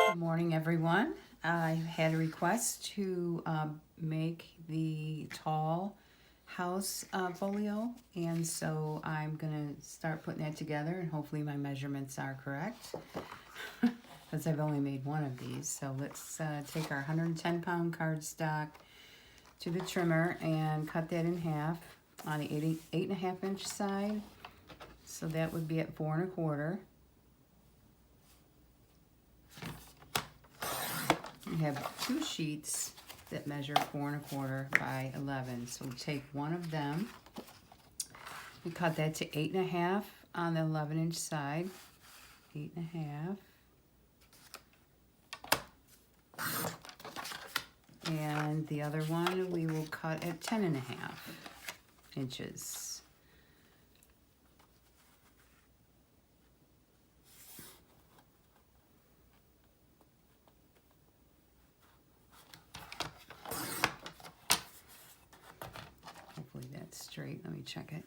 Good morning, everyone. I had a request to make the tall house folio, and so I'm going to start putting that together, and hopefully my measurements are correct because I've only made one of these. So let's take our 110-pound cardstock to the trimmer and cut that in half on the 8.5 inch side. So that would be at 4 1/4. We have two sheets that measure 4 1/4 by 11. So we take one of them. We cut that to 8.5 on the 11 inch side. 8.5. And the other one we will cut at 10.5 inches. Hopefully that's straight. Let me check it.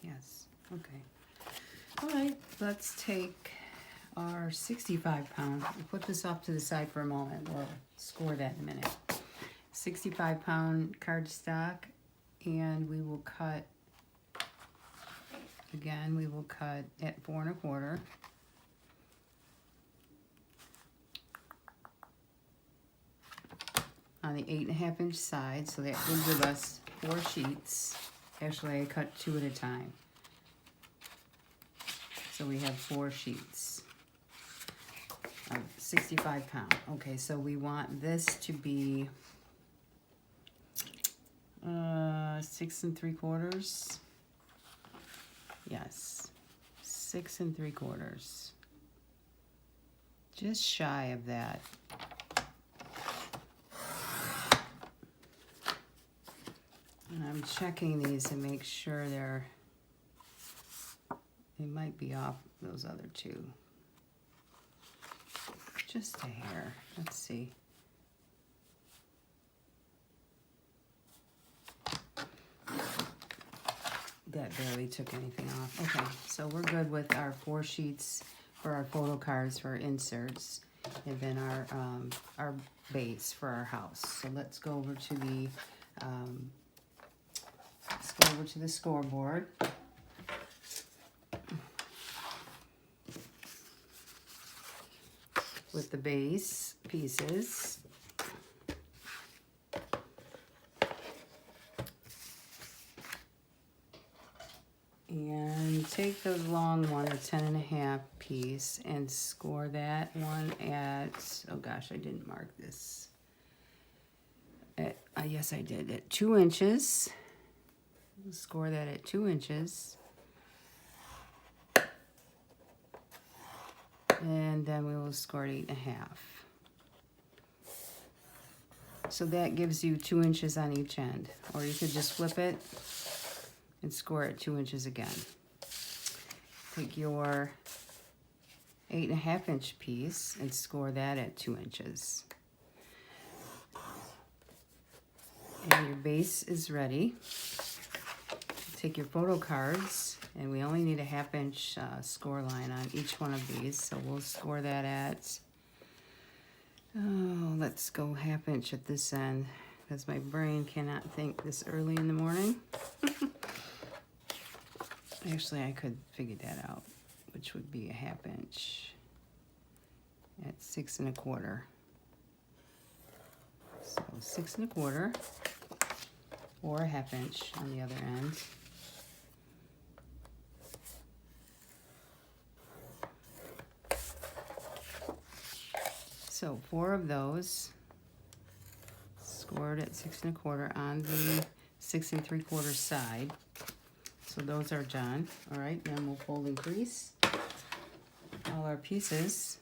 Yes, okay. All right, let's take our 65-pound. We'll put this off to the side for a moment. We'll score that in a minute. 65-pound cardstock, and we will cut, again, we will cut at 4 1/4. On the 8.5 inch side, so that will give us 4 sheets. Actually, I cut 2 at a time. So we have 4 sheets of 65 pound. Okay, so we want this to be 6 3/4. Yes, 6 3/4. Just shy of that. And I'm checking these to make sure they might be off those other two. Just a hair. Let's see. That barely took anything off. Okay, so we're good with our 4 sheets for our photo cards for our inserts, and then our base for our house. So let's go over to the scoreboard. With the base pieces. And take the long one, the 10.5 piece, and score that one at, oh gosh, I didn't mark this. Yes, I did, at 2 inches. Score that at 2 inches. And then we will score it 8.5. So that gives you 2 inches on each end. Or you could just flip it and score it 2 inches again. Take your 8.5 inch piece and score that at 2 inches. And your base is ready. Take your photo cards, and we only need a 1/2 inch score line on each one of these, so we'll score that at, let's go 1/2 inch at this end, because my brain cannot think this early in the morning. Actually, I could figure that out, which would be a 1/2 inch at 6 1/4. So 6 1/4, or a 1/2 inch on the other end. So 4 of those scored at 6 1/4 on the 6 3/4 side. So those are done. All right, then we'll fold and crease all our pieces.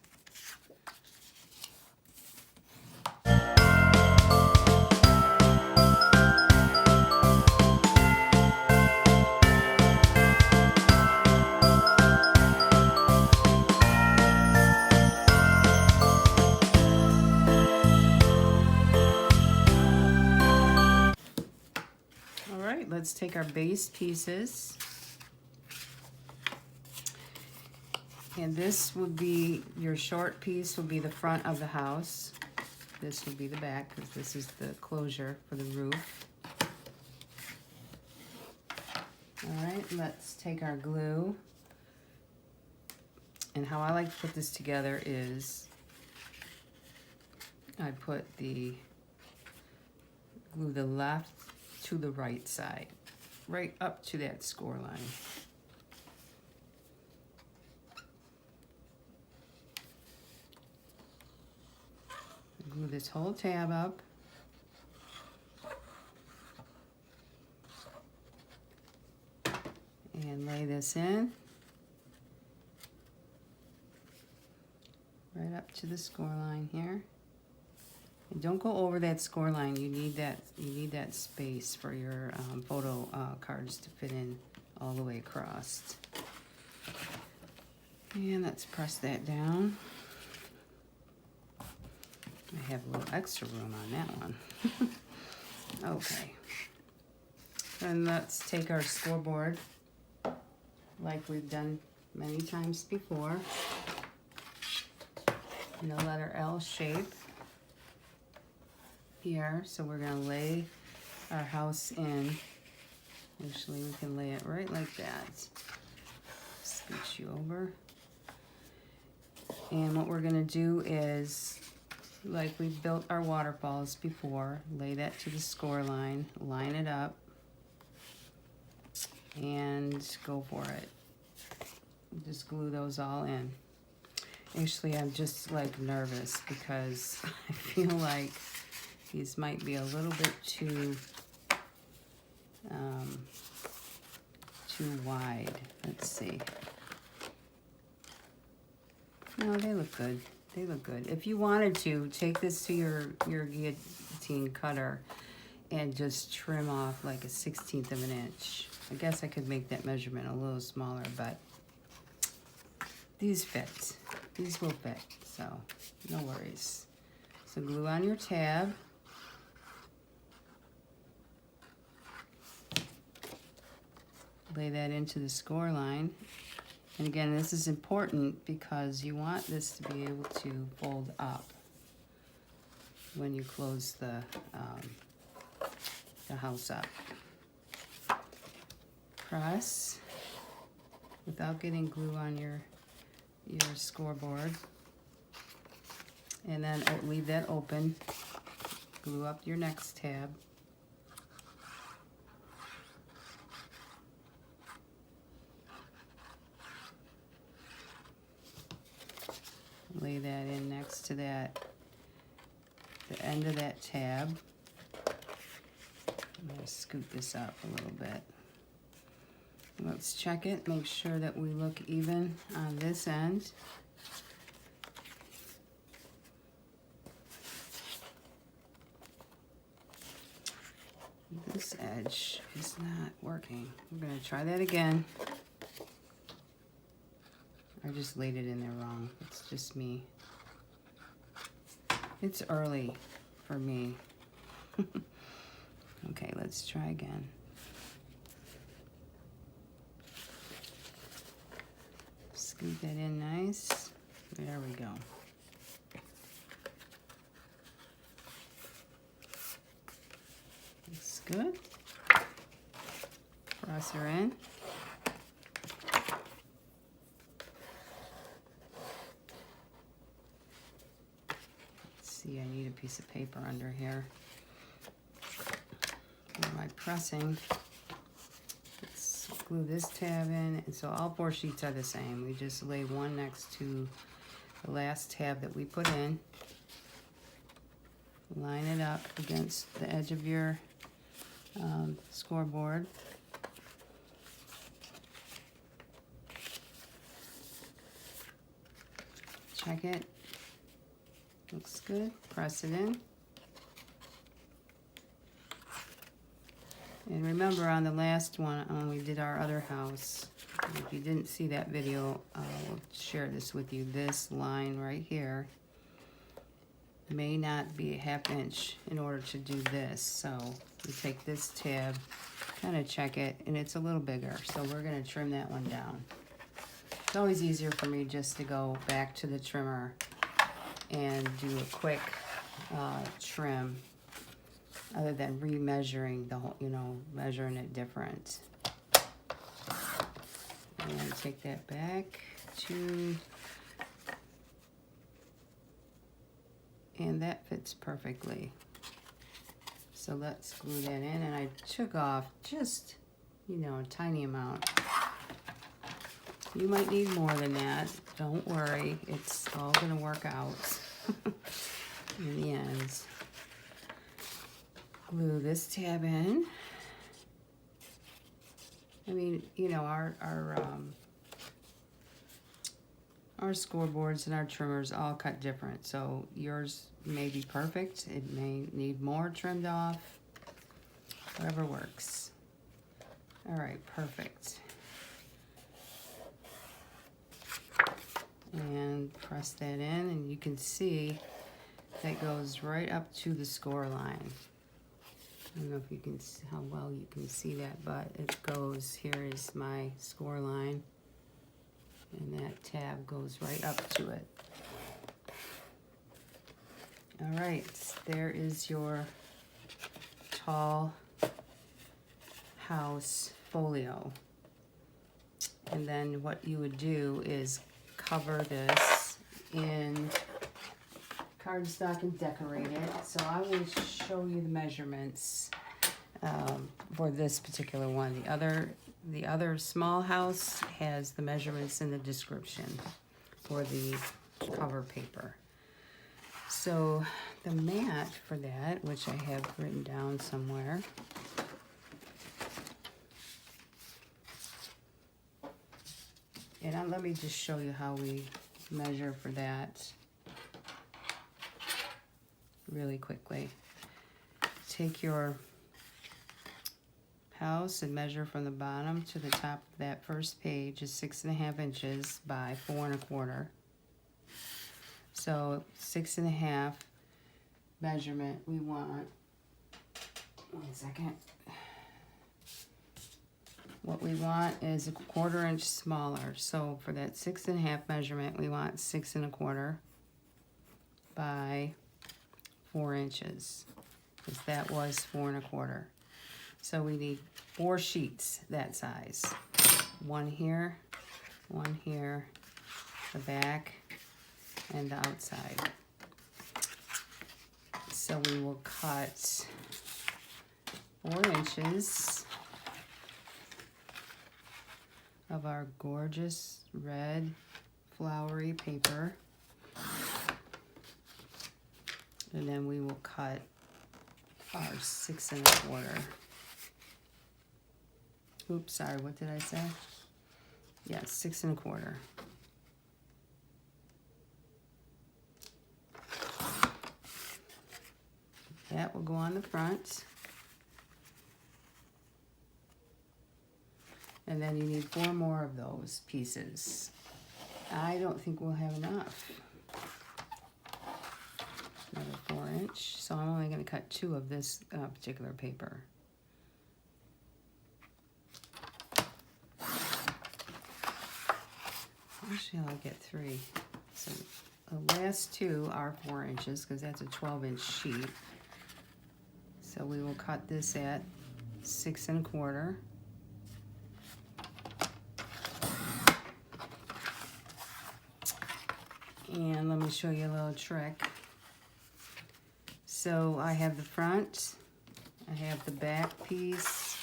right, let's take our base pieces. And this would be, your short piece will be the front of the house. This will be the back, because this is the closure for the roof. All right, let's take our glue. And how I like to put this together is I put the glue the left to the right side, right up to that score line. Glue this whole tab up. And lay this in. Right up to the score line here. And don't go over that score line. You need that space for your photo cards to fit in all the way across. And let's press that down. I have a little extra room on that one. Okay. And let's take our scoreboard, like we've done many times before, in the letter L shape here. So we're going to lay our house in. Actually, we can lay it right like that. Scooch you over. And what we're going to do is, like we've built our waterfalls before, lay that to the score line, line it up, and go for it. Just glue those all in. Actually, I'm just like nervous because I feel like these might be a little bit too wide. Let's see. No, they look good. They look good. If you wanted to, take this to your guillotine cutter and just trim off like a 1/16 of an inch. I guess I could make that measurement a little smaller, but these fit. These will fit, so no worries. So glue on your tab. Lay that into the score line. And again, this is important because you want this to be able to fold up when you close the house up. Press without getting glue on your scoreboard. And then leave that open. Glue up your next tab. Lay that in next to that, the end of that tab. I'm going to scoot this up a little bit. Let's check it, make sure that we look even on this end. This edge is not working. We're going to try that again. I just laid it in there wrong. It's just me. It's early for me. Okay, let's try again. Scoot that in nice. There we go. Looks good. Press her in. I need a piece of paper under here. For my pressing, let's glue this tab in. And so all 4 sheets are the same. We just lay one next to the last tab that we put in. Line it up against the edge of your scoreboard. Check it. Looks good. Press it in. And remember on the last one, when we did our other house, if you didn't see that video, we'll share this with you. This line right here may not be a 1/2 inch in order to do this. So you take this tab kind of check it, and it's a little bigger, so we're going to trim that one down. It's always easier for me just to go back to the trimmer and do a quick trim, other than remeasuring the whole, measuring it different. And take that back to, and that fits perfectly. So let's glue that in, and I took off just, a tiny amount. You might need more than that. Don't worry, it's all gonna work out in the end. Glue this tab in. I mean, our scoreboards and our trimmers all cut different, so yours may be perfect. It may need more trimmed off. Whatever works. All right, perfect. And press that in, and you can see that goes right up to the score line. I don't know if you can see how well you can see that, but it goes, here is my score line, and that tab goes right up to it. All right, there is your tall house folio. And then what you would do is cover this in cardstock and decorate it. So I will show you the measurements for this particular one. The other small house has the measurements in the description for the cover paper. So the mat for that, which I have written down somewhere, and let me just show you how we measure for that really quickly. Take your house and measure from the bottom to the top of that first page is 6.5 inches by 4 1/4. So 6.5 measurement we want. 1 second. What we want is a 1/4 inch smaller. So for that 6.5 measurement, we want 6 1/4 by 4 inches, because that was 4 1/4. So we need 4 sheets that size. One here, the back, and the outside. So we will cut 4 inches of our gorgeous red flowery paper, and then we will cut our 6 1/4. Oops, sorry, what did I say? Yeah, 6 1/4. That will go on the front. And then you need 4 more of those pieces. I don't think we'll have enough. Another 4 inch. So I'm only going to cut 2 of this particular paper. Actually, I'll get 3. So the last 2 are 4 inches, because that's a 12-inch sheet. So we will cut this at 6 1/4. And let me show you a little trick. So I have the front, I have the back piece,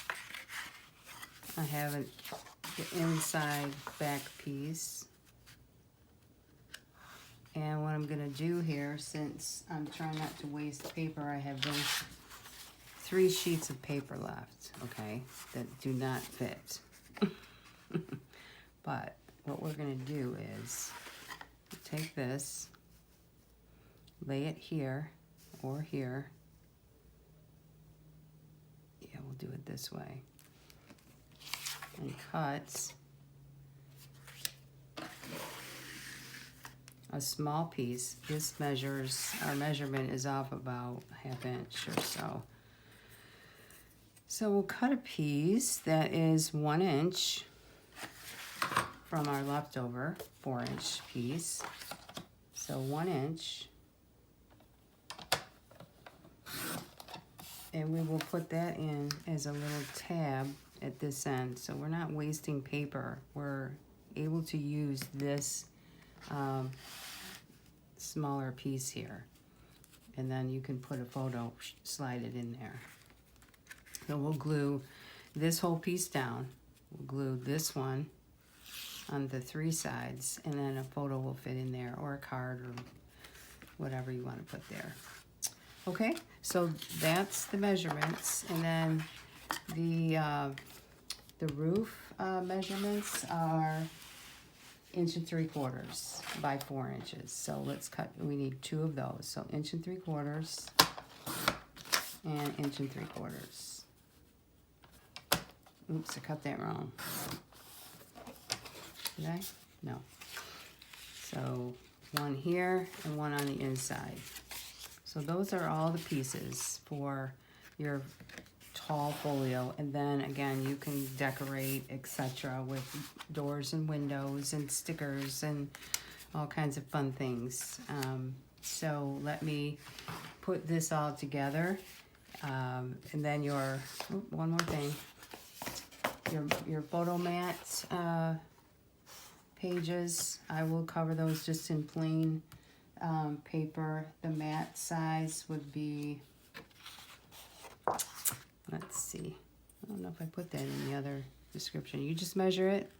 I have the inside back piece. And what I'm gonna do here, since I'm trying not to waste paper, I have those 3 sheets of paper left, okay, that do not fit. But what we're gonna do is take this, lay it here or here. Yeah, we'll do it this way. And cut a small piece. This measures, our measurement is off about 1/2 inch or so. So we'll cut a piece that is 1 inch from our leftover 4-inch piece. So 1 inch. And we will put that in as a little tab at this end. So we're not wasting paper. We're able to use this smaller piece here. And then you can put a photo, slide it in there. So we'll glue this whole piece down. We'll glue this one on the 3 sides, and then a photo will fit in there, or a card, or whatever you want to put there. Okay, so that's the measurements, and then the roof measurements are 1 3/4 by 4 inches. So let's cut. We need 2 of those. So 1 3/4 and 1 3/4. Oops, I cut that wrong. Did I? No. So 1 here and 1 on the inside. So those are all the pieces for your tall folio. And then again, you can decorate, etc., with doors and windows and stickers and all kinds of fun things. So let me put this all together. And then one more thing, your photo mat pages, I will cover those just in plain paper. The mat size would be, let's see, I don't know if I put that in the other description. You just measure it,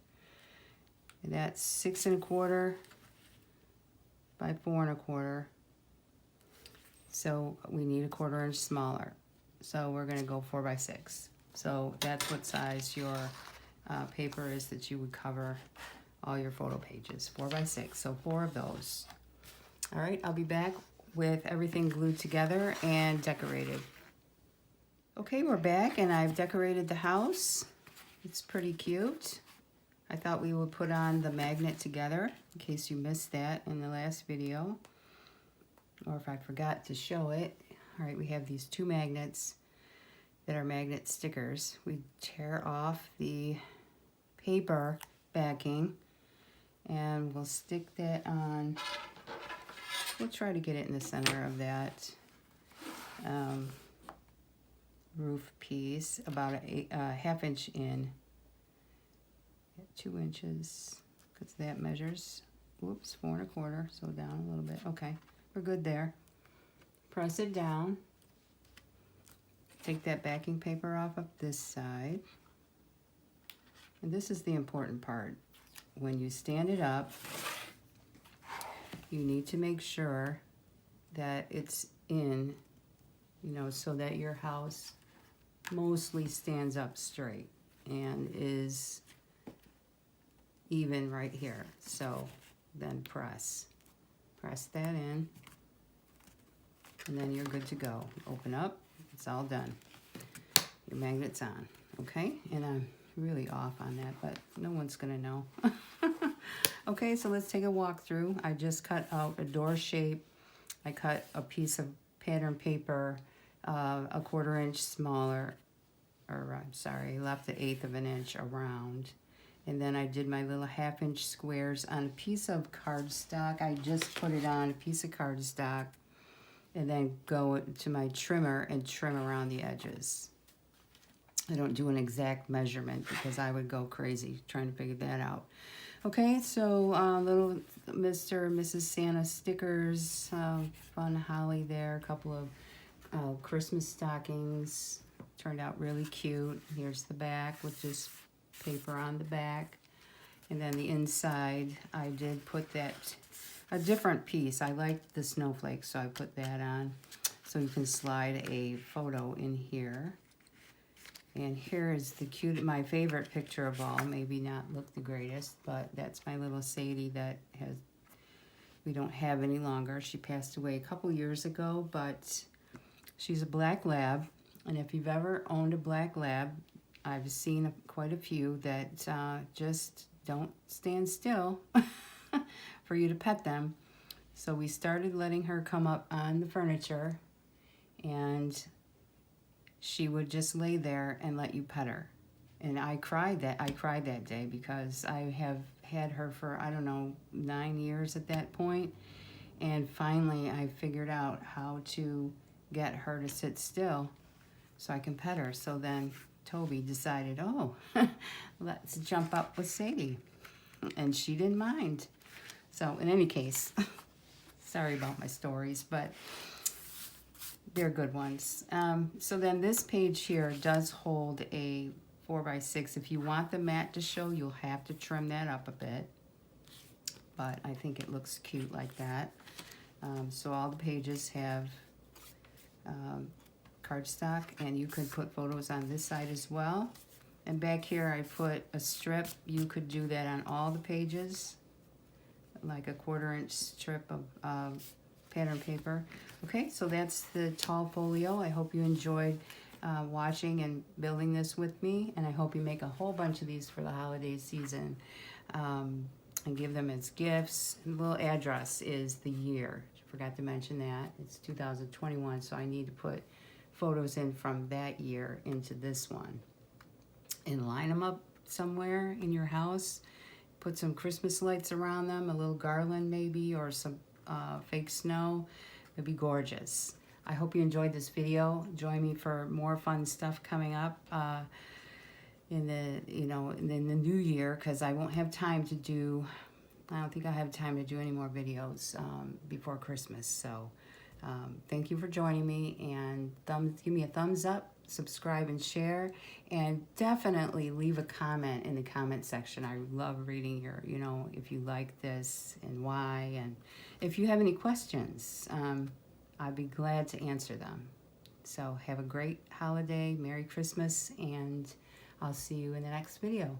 and that's 6 1/4 by 4 1/4. So we need a 1/4 inch smaller. So we're going to go 4 by 6. So that's what size your paper is that you would cover all your photo pages, 4 by 6. So 4 of those. All right, I'll be back with everything glued together and decorated. Okay, we're back, and I've decorated the house. It's pretty cute. I thought we would put on the magnet together, in case you missed that in the last video, or if I forgot to show it. All right, we have these 2 magnets that are magnet stickers. We tear off the paper backing, and we'll stick that on. We'll try to get it in the center of that roof piece, about a 1/2 inch in, 2 inches, because that measures, whoops, 4 1/4, so down a little bit. Okay, we're good there. Press it down. Take that backing paper off of this side. And this is the important part. When you stand it up, you need to make sure that it's in, so that your house mostly stands up straight and is even right here. So then press that in, and then you're good to go. Open up, it's all done. Your magnet's on, okay? And I'm really off on that, but no one's gonna know. Okay, so let's take a walk through. I just cut out a door shape. I cut a piece of pattern paper, a 1/4 inch smaller, or I'm sorry, left the 1/8 of an inch around. And then I did my little 1/2 inch squares on a piece of cardstock. I just put it on a piece of cardstock, and then go to my trimmer and trim around the edges. I don't do an exact measurement because I would go crazy trying to figure that out. Okay, so little Mr. and Mrs. Santa stickers, fun holly there, a couple of Christmas stockings, turned out really cute. Here's the back with just paper on the back. And then the inside, I did put that, a different piece. I liked the snowflakes, so I put that on. So you can slide a photo in here. And here is the cute, my favorite picture of all. Maybe not look the greatest, but that's my little Sadie that we don't have any longer. She passed away a couple years ago, but she's a black lab. And if you've ever owned a black lab, I've seen quite a few that just don't stand still for you to pet them. So we started letting her come up on the furniture, and she would just lay there and let you pet her. And I cried that day because I have had her for, I don't know, 9 years at that point. And finally I figured out how to get her to sit still so I can pet her. So then Toby decided, oh, let's jump up with Sadie. And she didn't mind. So in any case, sorry about my stories, but they're good ones. So then this page here does hold a 4x6. If you want the mat to show, you'll have to trim that up a bit. But I think it looks cute like that. So all the pages have cardstock, and you could put photos on this side as well. And back here I put a strip. You could do that on all the pages, like a 1/4-inch strip of pattern paper. Okay, so that's the tall folio. I hope you enjoyed watching and building this with me, and I hope you make a whole bunch of these for the holiday season and give them as gifts. The little address is the year. Forgot to mention that. It's 2021, so I need to put photos in from that year into this one. And line them up somewhere in your house. Put some Christmas lights around them, a little garland maybe, or some fake snow. It'd be gorgeous. I hope you enjoyed this video. Join me for more fun stuff coming up in the new year, because I won't have time to do, I don't think I'll have time to do any more videos before Christmas. So thank you for joining me, and give me a thumbs up, subscribe and share, and definitely leave a comment in the comment section. I love reading your, if you like this and why, and if you have any questions, I'd be glad to answer them. So have a great holiday, Merry Christmas, and I'll see you in the next video.